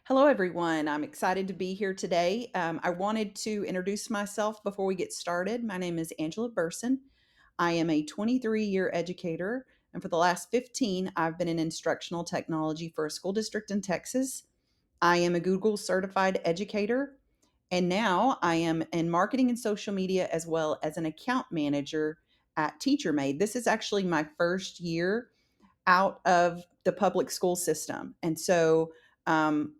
Hello, everyone. I'm excited to be here today. I wanted to introduce myself before we get started. My name is Angela Burson. I am a 23-year educator, and for the last 15, I've been in instructional technology for a school district in Texas. I am a Google certified educator, and now I am in marketing and social media as well as an account manager at TeacherMade. This is actually my first year out of the public school system. And so um,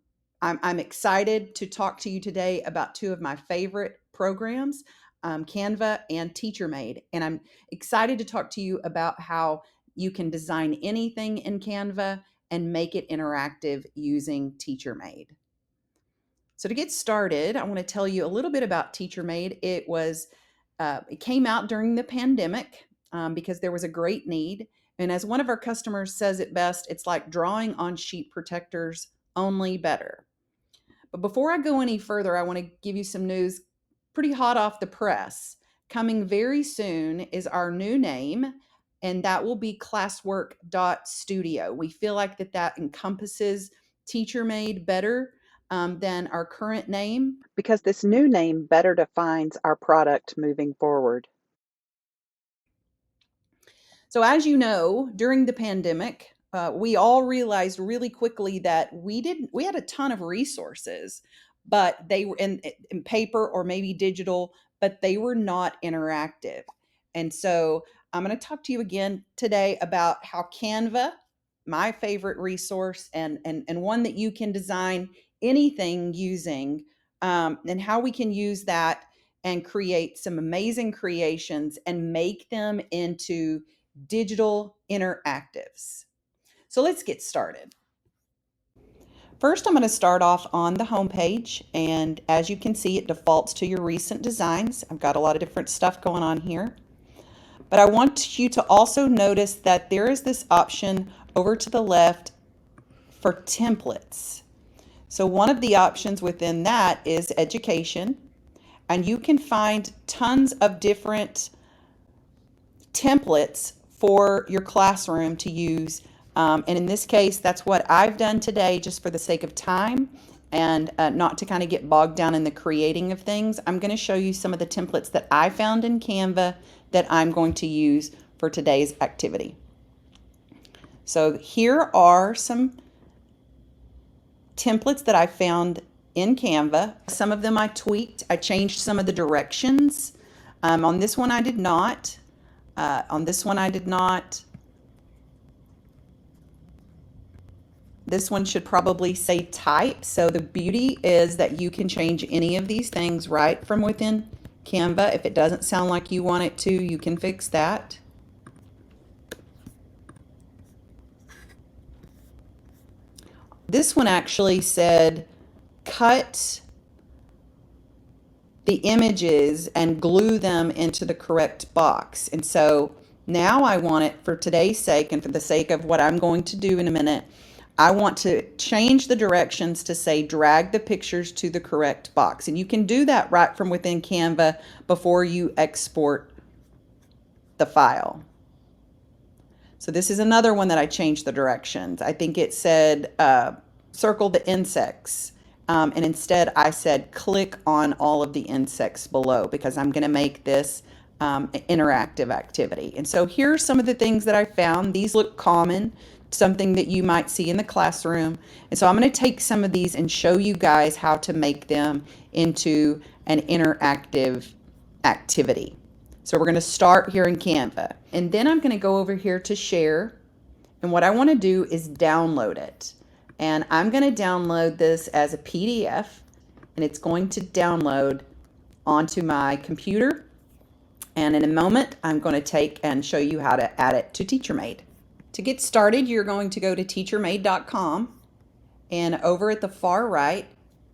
I'm excited to talk to you today about two of my favorite programs, Canva and TeacherMade. And I'm excited to talk to you about how you can design anything in Canva and make it interactive using TeacherMade. So to get started, I want to tell you a little bit about TeacherMade. It came out during the pandemic because there was a great need. And as one of our customers says it best, it's like drawing on sheet protectors, only better. But before I go any further, I want to give you some news pretty hot off the press. Coming very soon is our new name, and that will be classwork.studio. We feel like that encompasses TeacherMade better than our current name. Because this new name better defines our product moving forward. So, as you know, during the pandemic, we all realized really quickly that we had a ton of resources, but they were in paper or maybe digital, but they were not interactive. And so, I'm going to talk to you again today about how Canva, my favorite resource, and one that you can design anything using, and how we can use that and create some amazing creations and make them into digital interactives. So let's get started. First, I'm going to start off on the home page, and as you can see, it defaults to your recent designs. I've got a lot of different stuff going on here. But I want you to also notice that there is this option over to the left for templates. So one of the options within that is education, and you can find tons of different templates for your classroom to use. And in this case, that's what I've done today just for the sake of time and not to kind of get bogged down in the creating of things. I'm going to show you some of the templates that I found in Canva that I'm going to use for today's activity. So here are some templates that I found in Canva. Some of them I tweaked. I changed some of the directions. On this one I did not. On this one I did not. This one should probably say type. So the beauty is that you can change any of these things right from within Canva. If it doesn't sound like you want it to, you can fix that. This one actually said cut the images and glue them into the correct box. And so now I want it, for today's sake and for the sake of what I'm going to do in a minute, I want to change the directions to say drag the pictures to the correct box. And you can do that right from within Canva before you export the file. So this is another one that I changed the directions. I think it said circle the insects. And instead I said click on all of the insects below because I'm going to make this an interactive activity. And so here's some of the things that I found. These look common, something that you might see in the classroom. And so I'm going to take some of these and show you guys how to make them into an interactive activity. So we're going to start here in Canva. And then I'm going to go over here to share. And what I want to do is download it. And I'm going to download this as a PDF, and it's going to download onto my computer. And in a moment, I'm going to take and show you how to add it to TeacherMade. To get started, you're going to go to teachermade.com, and over at the far right,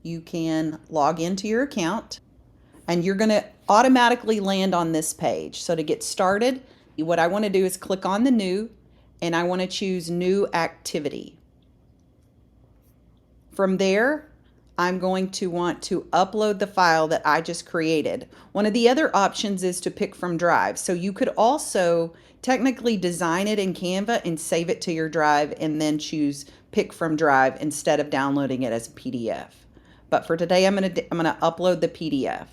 you can log into your account, and you're going to automatically land on this page. So to get started, what I want to do is click on the new, and I want to choose new activity. From there, I'm going to want to upload the file that I just created. One of the other options is to pick from Drive. So you could also technically design it in Canva and save it to your Drive and then choose pick from Drive instead of downloading it as a PDF. But for today, I'm going to upload the PDF.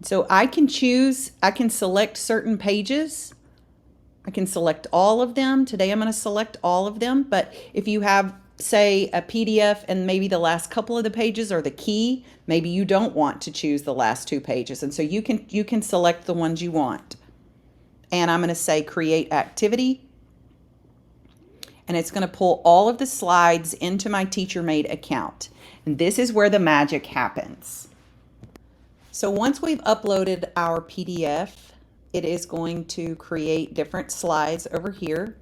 So I can select certain pages. I can select all of them. Today I'm going to select all of them, but if you have, say, a PDF and maybe the last couple of the pages are the key, maybe you don't want to choose the last 2 pages, and so you can select the ones you want. And I'm going to say create activity, and it's going to pull all of the slides into my TeacherMade account. And this is where the magic happens. So once we've uploaded our PDF, it is going to create different slides over here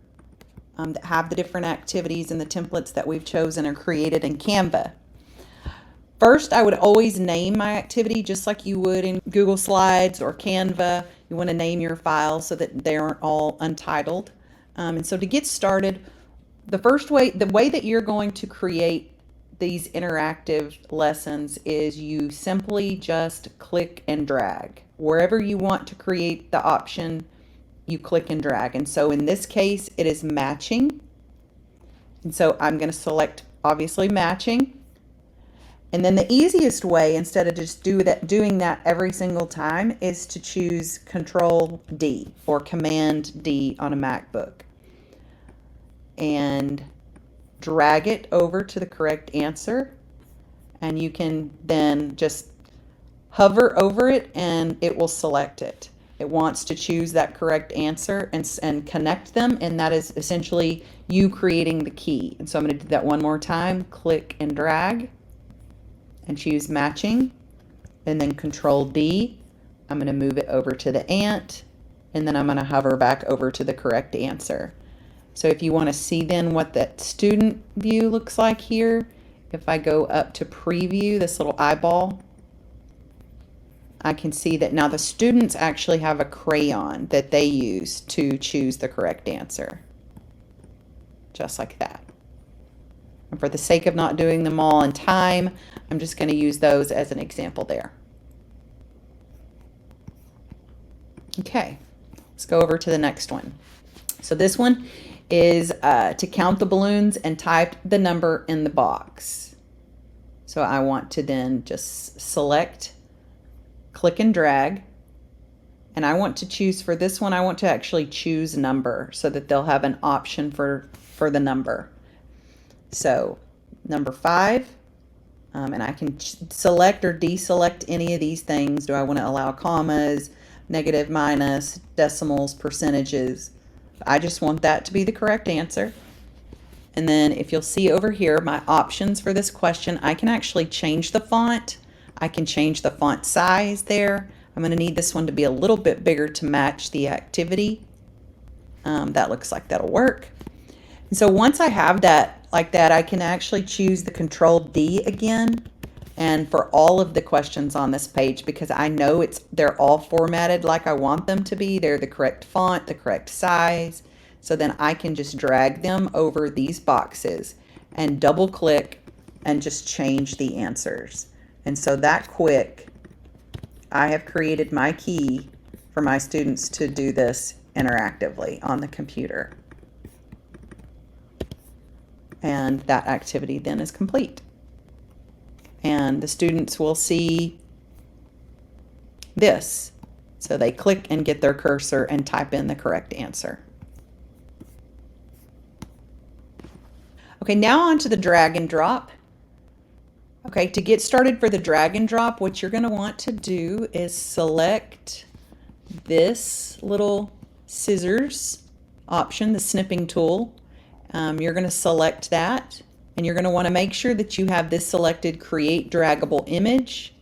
that have the different activities and the templates that we've chosen or created in Canva. First, I would always name my activity just like you would in Google Slides or Canva. You want to name your files so that they aren't all untitled. And so to get started, the way that you're going to create these interactive lessons is you simply just click and drag. Wherever you want to create the option, you click and drag. And so in this case, it is matching. And so I'm going to select, obviously, matching. And then the easiest way, instead of just doing that every single time, is to choose Control D or Command D on a MacBook. And drag it over to the correct answer. And you can then just hover over it and it will select it. It wants to choose that correct answer and connect them, and that is essentially you creating the key. And so I'm going to do that one more time. Click and drag and choose matching, and then Control D. I'm going to move it over to the ant, and then I'm going to hover back over to the correct answer. So if you want to see then what that student view looks like here, if I go up to preview, this little eyeball, I can see that now the students actually have a crayon that they use to choose the correct answer. Just like that. And for the sake of not doing them all in time, I'm just going to use those as an example there. Okay, let's go over to the next one. So this one is to count the balloons and type the number in the box. So I want to then just select, click and drag, and I want to choose for this one, I want to actually choose number so that they'll have an option for the number. So number 5, and I can select or deselect any of these things. Do I want to allow commas, negative, minus, decimals, percentages? I just want that to be the correct answer. And then if you'll see over here, my options for this question, I can actually change the font. I can change the font size there. I'm going to need this one to be a little bit bigger to match the activity. That looks like that'll work. And so once I have that like that, I can actually choose the Control D again. And for all of the questions on this page, because I know they're all formatted like I want them to be. They're the correct font, the correct size. So then I can just drag them over these boxes and double click and just change the answers. And so that quick, I have created my key for my students to do this interactively on the computer. And that activity then is complete. And the students will see this. So they click and get their cursor and type in the correct answer. Okay, now on to the drag and drop. Okay, to get started for the drag and drop, what you're going to want to do is select this little scissors option, the snipping tool. You're going to select that, and you're going to want to make sure that you have this selected, Create Draggable Image.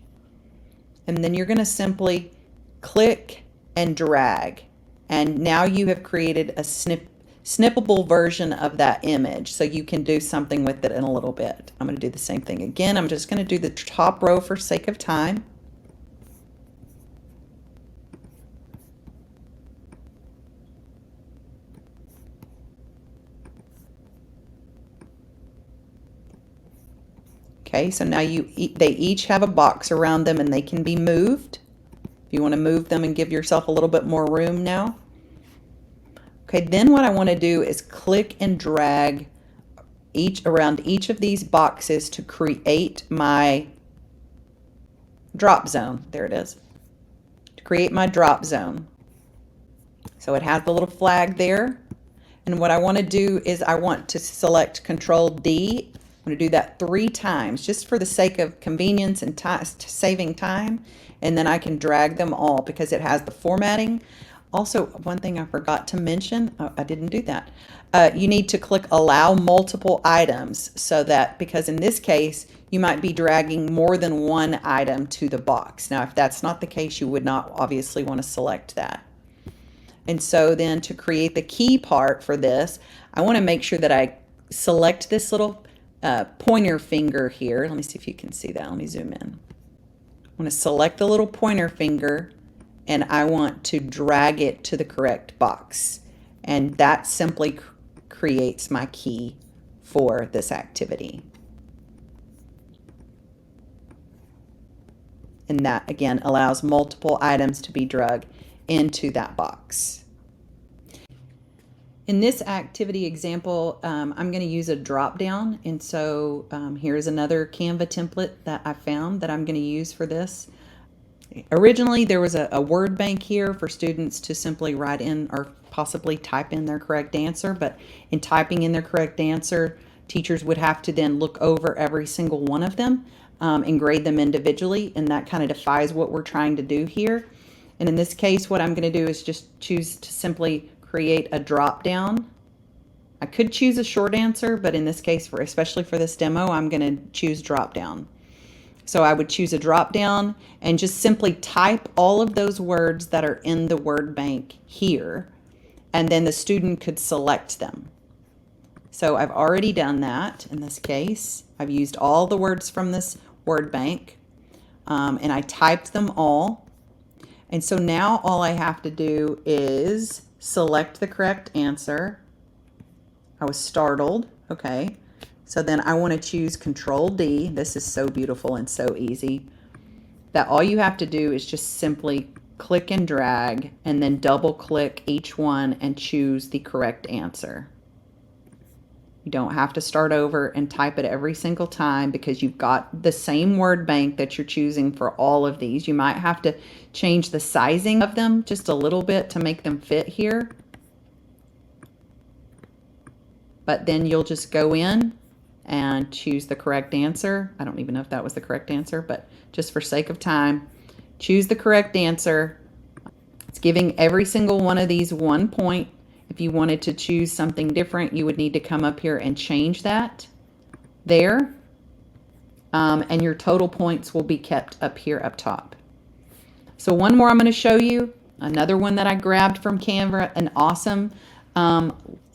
And then you're going to simply click and drag. And now you have created a snippable version of that image, so you can do something with it in a little bit. I'm going to do the same thing again. I'm just going to do the top row for sake of time. Okay, so now they each have a box around them and they can be moved. If you want to move them and give yourself a little bit more room now. Okay, then what I want to do is click and drag around each of these boxes to create my drop zone. There it is. To create my drop zone. So it has the little flag there. And what I want to do is I want to select Control D. I'm going to do that 3 times just for the sake of convenience and saving time. And then I can drag them all because it has the formatting. Also, one thing I forgot to mention, I didn't do that. You need to click Allow Multiple Items so that, because in this case, you might be dragging more than one item to the box. Now, if that's not the case, you would not obviously want to select that. And so then to create the key part for this, I want to make sure that I select this little pointer finger here. Let me see if you can see that. Let me zoom in. I want to select the little pointer finger and I want to drag it to the correct box. And that simply creates my key for this activity. And that again allows multiple items to be dragged into that box. In this activity example, I'm going to use a drop down, and so here's another Canva template that I found that I'm going to use for this. Originally there was a word bank here for students to simply write in or possibly type in their correct answer, but in typing in their correct answer, teachers would have to then look over every single one of them and grade them individually, and that kind of defies what we're trying to do here. And in this case, what I'm going to do is just choose to simply create a drop down. I could choose a short answer, but in this case, especially for this demo, I'm going to choose drop down. So I would choose a drop down and just simply type all of those words that are in the word bank here, and then the student could select them. So I've already done that in this case. I've used all the words from this word bank, and I typed them all. And so now all I have to do is select the correct answer. I was startled. Okay. So then I want to choose Control D. This is so beautiful and so easy that all you have to do is just simply click and drag and then double click each one and choose the correct answer. You don't have to start over and type it every single time because you've got the same word bank that you're choosing for all of these. You might have to change the sizing of them just a little bit to make them fit here. But then you'll just go in and choose the correct answer. I don't even know if that was the correct answer, but just for sake of time, choose the correct answer. It's giving every single one of these 1 point. If you wanted to choose something different, you would need to come up here and change that there. And your total points will be kept up here up top. So one more I'm going to show you. Another one that I grabbed from Canva, an awesome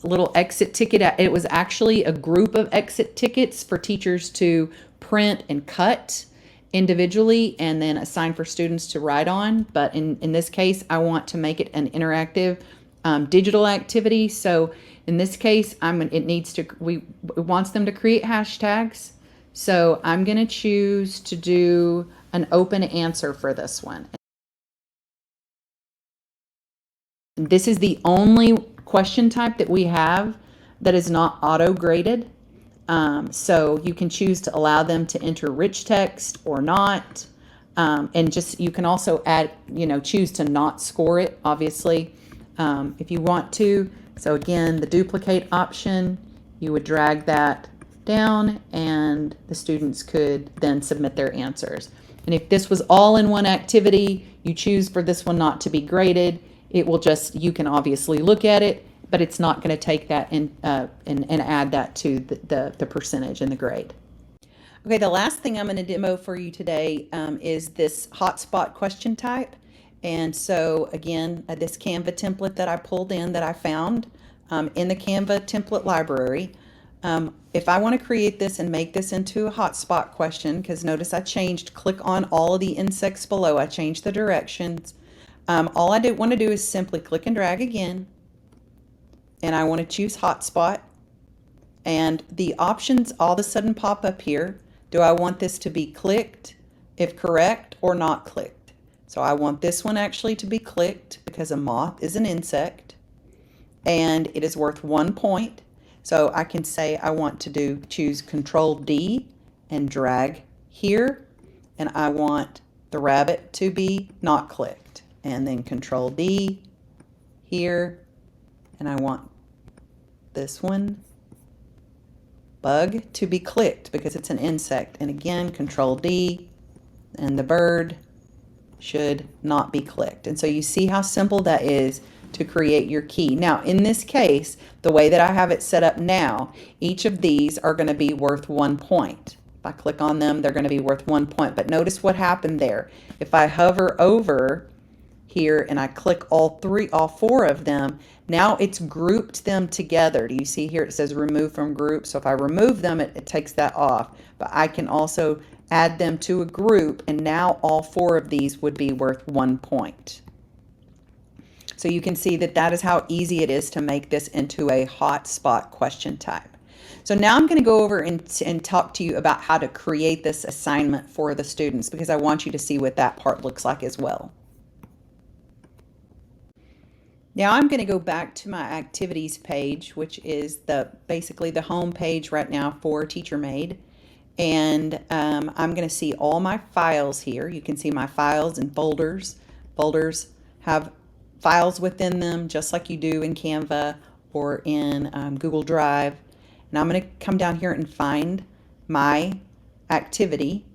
little exit ticket. It was actually a group of exit tickets for teachers to print and cut individually and then assign for students to write on. But in this case, I want to make it an interactive digital activity. So in this case, it wants them to create hashtags. So I'm going to choose to do an open answer for this one. This is the only question type that we have that is not auto-graded. So you can choose to allow them to enter rich text or not. And you can also add, choose to not score it, obviously, if you want to. So again, the duplicate option, you would drag that down and the students could then submit their answers. And if this was all in one activity, you choose for this one not to be graded, it will you can obviously look at it, but it's not going to take that and add that to the percentage in the grade. Okay, the last thing I'm going to demo for you today is this hotspot question type. And so again, this Canva template that I pulled in that I found in the Canva template library. If I want to create this and make this into a hotspot question, because notice I click on all of the insects below, I changed the directions. All I want to do is simply click and drag again, and I want to choose hotspot, and the options all of a sudden pop up here. Do I want this to be clicked, if correct, or not clicked? So I want this one actually to be clicked because a moth is an insect. and it is worth 1 point. So I can say I want to choose Control D and drag here, and I want the rabbit to be not clicked, and then Control D here, and I want this one, bug, to be clicked because it's an insect, and again Control D, and the bird should not be clicked. And so you see how simple that is to create your key. Now, in this case, the way that I have it set up now, each of these are going to be worth 1 point. If I click on them, they're going to be worth 1 point. But notice what happened there. If I hover over here and I click all four of them, now it's grouped them together. Do you see here it says remove from group? So if I remove them, it takes that off. But I can also add them to a group, and now all four of these would be worth 1 point. So you can see that that is how easy it is to make this into a hotspot question type. So now I'm going to go over and talk to you about how to create this assignment for the students, because I want you to see what that part looks like as well. Now I'm going to go back to my activities page, which is basically the home page right now for TeacherMade. And I'm going to see all my files here. You can see my files and folders. Folders have files within them just like you do in Canva or in Google Drive. And I'm going to come down here and find my activity.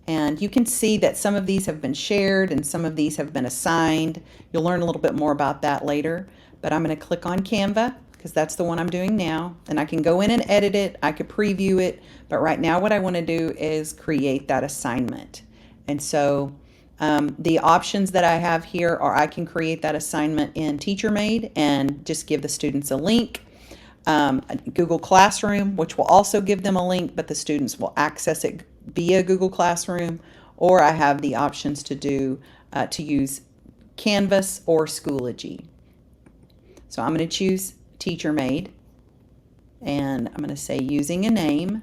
And you can see that some of these have been shared and some of these have been assigned. You'll learn a little bit more about that later. But I'm going to click on Canva because that's the one I'm doing now. And I can go in and edit it. I could preview it. But right now what I want to do is create that assignment. And so the options that I have here are I can create that assignment in TeacherMade and just give the students a link. Google Classroom, which will also give them a link, but the students will access it via Google Classroom, or I have the options to use Canvas or Schoology. So I'm going to choose TeacherMade, and I'm going to say using a name,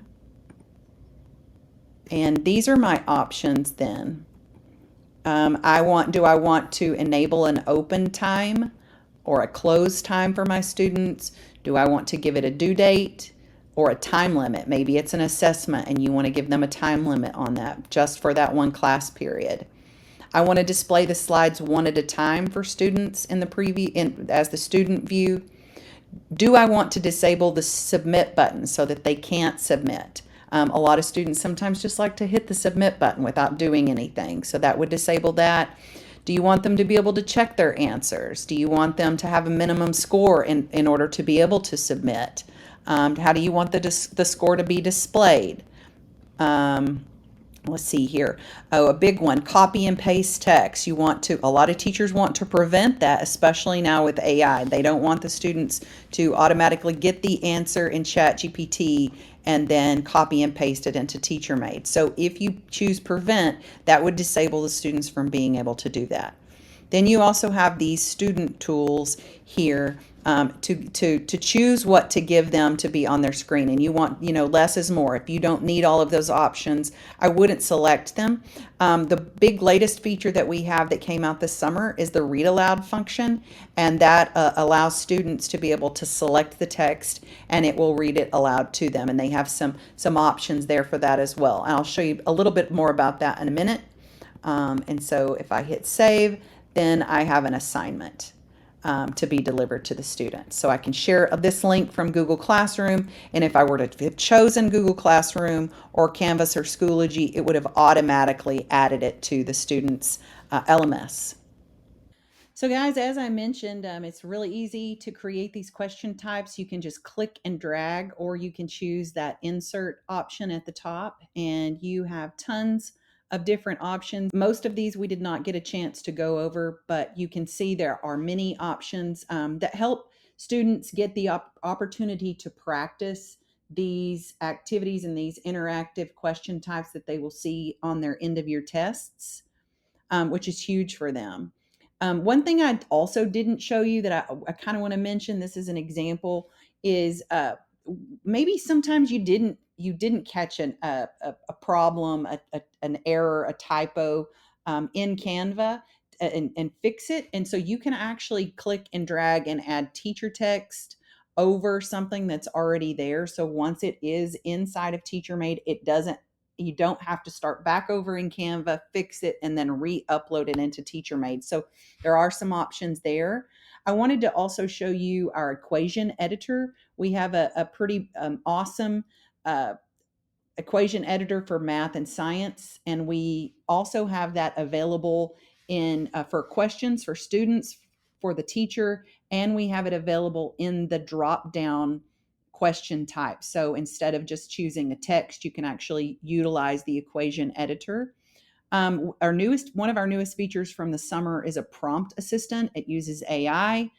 and these are my options then. Do I want to enable an open time or a close time for my students? Do I want to give it a due date or a time limit? Maybe it's an assessment and you want to give them a time limit on that just for that one class period. I want to display the slides one at a time for students in the preview as the student view. Do I want to disable the submit button so that they can't submit? A lot of students sometimes just like to hit the submit button without doing anything, so that would disable that. Do you want them to be able to check their answers? Do you want them to have a minimum score in order to be able to submit? How do you want the score to be displayed? Let's see here. Oh, a big one, copy and paste text. A lot of teachers want to prevent that, especially now with AI. They don't want the students to automatically get the answer in ChatGPT and then copy and paste it into TeacherMade. So if you choose prevent, that would disable the students from being able to do that. Then you also have these student tools here to choose what to give them to be on their screen. And you want, less is more. If you don't need all of those options, I wouldn't select them. The big latest feature that we have that came out this summer is the read aloud function. And that allows students to be able to select the text and it will read it aloud to them. And they have some options there for that as well. And I'll show you a little bit more about that in a minute. And so if I hit save, then I have an assignment to be delivered to the students. So I can share this link from Google Classroom, and if I were to have chosen Google Classroom or Canvas or Schoology, it would have automatically added it to the students' LMS. So guys, as I mentioned, it's really easy to create these question types. You can just click and drag, or you can choose that insert option at the top, and you have tons of different options. Most of these we did not get a chance to go over, but you can see there are many options that help students get the opportunity to practice these activities and these interactive question types that they will see on their end of year tests, which is huge for them. One thing I also didn't show you that I kind of want to mention, this is an example, is maybe sometimes you didn't catch a problem, an error, a typo in Canva. and fix it. And so you can actually click and drag and add teacher text over something that's already there. So once it is inside of TeacherMade, you don't have to start back over in Canva, fix it, and then re-upload it into TeacherMade. So there are some options there. I wanted to also show you our equation editor. We have a pretty awesome equation editor for math and science, and we also have that available in for questions for students, for the teacher, and we have it available in the drop down question type. So instead of just choosing a text, you can actually utilize the equation editor. One of our newest features from the summer is a prompt assistant. It uses AI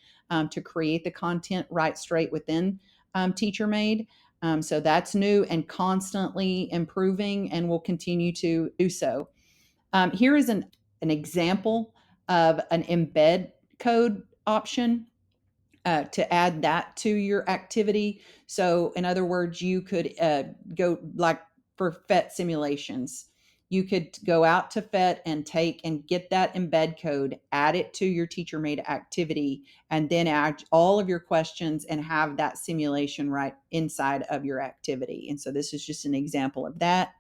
to create the content right straight within TeacherMade. So that's new and constantly improving, and will continue to do so. Here is an example of an embed code option to add that to your activity. So, in other words, you could go like for PhET simulations. You could go out to PhET and take and get that embed code, add it to your TeacherMade activity, and then add all of your questions and have that simulation right inside of your activity. And so this is just an example of that.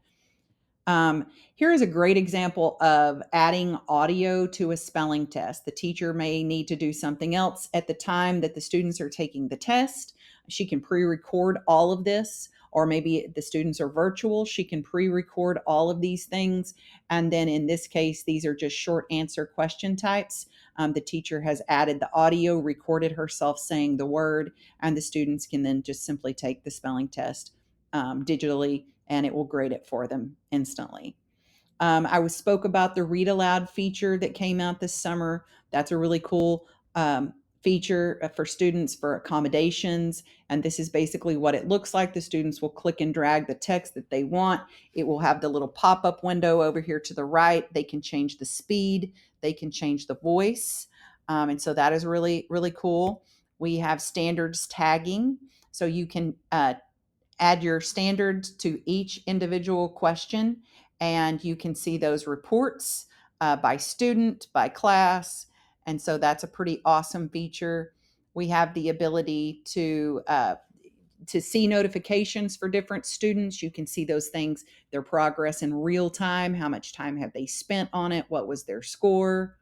Here is a great example of adding audio to a spelling test. The teacher may need to do something else at the time that the students are taking the test. She can pre-record all of this, or maybe the students are virtual. She can pre-record all of these things. And then in this case, these are just short answer question types. The teacher has added the audio, recorded herself saying the word, and the students can then just simply take the spelling test digitally, and it will grade it for them instantly. I spoke about the read aloud feature that came out this summer. That's a really cool feature for students for accommodations. And this is basically what it looks like. The students will click and drag the text that they want. It will have the little pop up window over here to the right. They can change the speed, they can change the voice. And so that is really, really cool. We have standards tagging. So you can add your standards to each individual question, and you can see those reports by student, by class. And so that's a pretty awesome feature. We have the ability to see notifications for different students. You can see those things, their progress in real time, how much time have they spent on it, what was their score.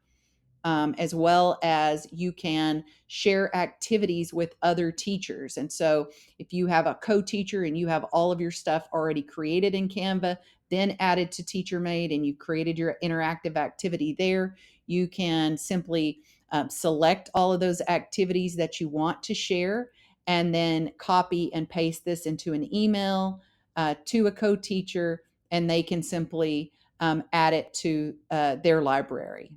As well as you can share activities with other teachers. And so if you have a co-teacher and you have all of your stuff already created in Canva, then added to TeacherMade, and you created your interactive activity there, you can simply select all of those activities that you want to share, and then copy and paste this into an email to a co-teacher, and they can simply add it to their library.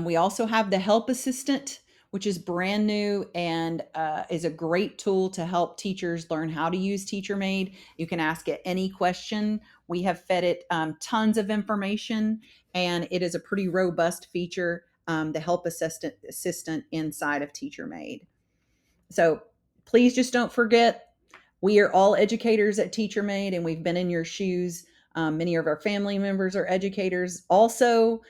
We also have the Help Assistant, which is brand new and is a great tool to help teachers learn how to use TeacherMade. You can ask it any question. We have fed it tons of information, and it is a pretty robust feature, the Help Assistant inside of TeacherMade. So please just don't forget, we are all educators at TeacherMade, and we've been in your shoes. Many of our family members are educators. Also,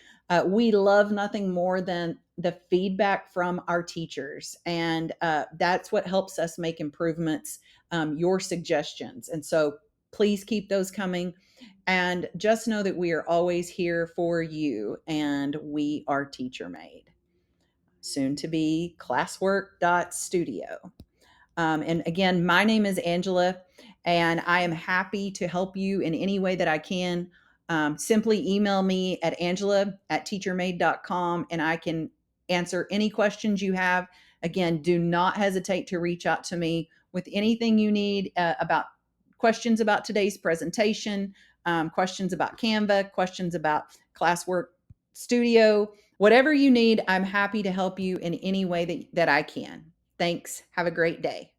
we love nothing more than the feedback from our teachers, and that's what helps us make improvements, your suggestions. And so please keep those coming, and just know that we are always here for you, and we are TeacherMade. Soon to be classwork.studio. And again, my name is Angela, and I am happy to help you in any way that I can. Simply email me at angela@teachermade.com, and I can answer any questions you have. Again, do not hesitate to reach out to me with anything you need about questions about today's presentation, questions about Canva, questions about Classwork Studio, whatever you need. I'm happy to help you in any way that I can. Thanks. Have a great day.